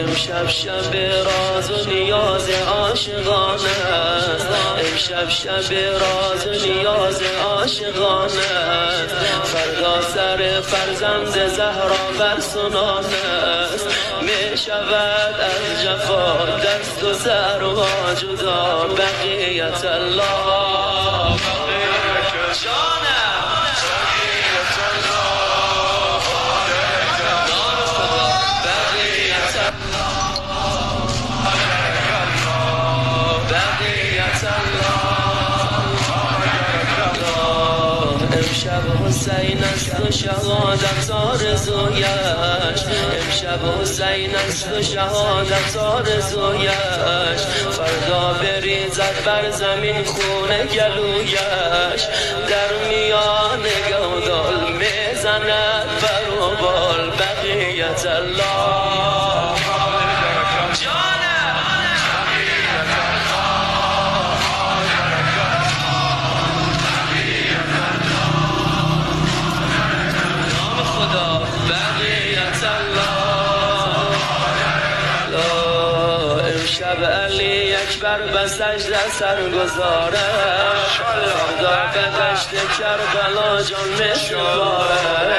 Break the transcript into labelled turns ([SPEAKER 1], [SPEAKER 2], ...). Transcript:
[SPEAKER 1] امشب شب راز و نیاز عاشقانه است، امشب شب راز و نیاز عاشقانه است. فردا سر فرزند زهرا بر سنانه است. می شود از جفا دست و سرها جدا، بقیت الله امشب حسین است و شهادت آرزویش، امشب حسین است و شهادت آرزویش. فردا بریزد بر زمین خون گلویش، در میان گودال میزند بر و بال، بقیت الله امشب علی اکبر به سجده سرگذاره، فردا به دشت کربلا جان می سپاره.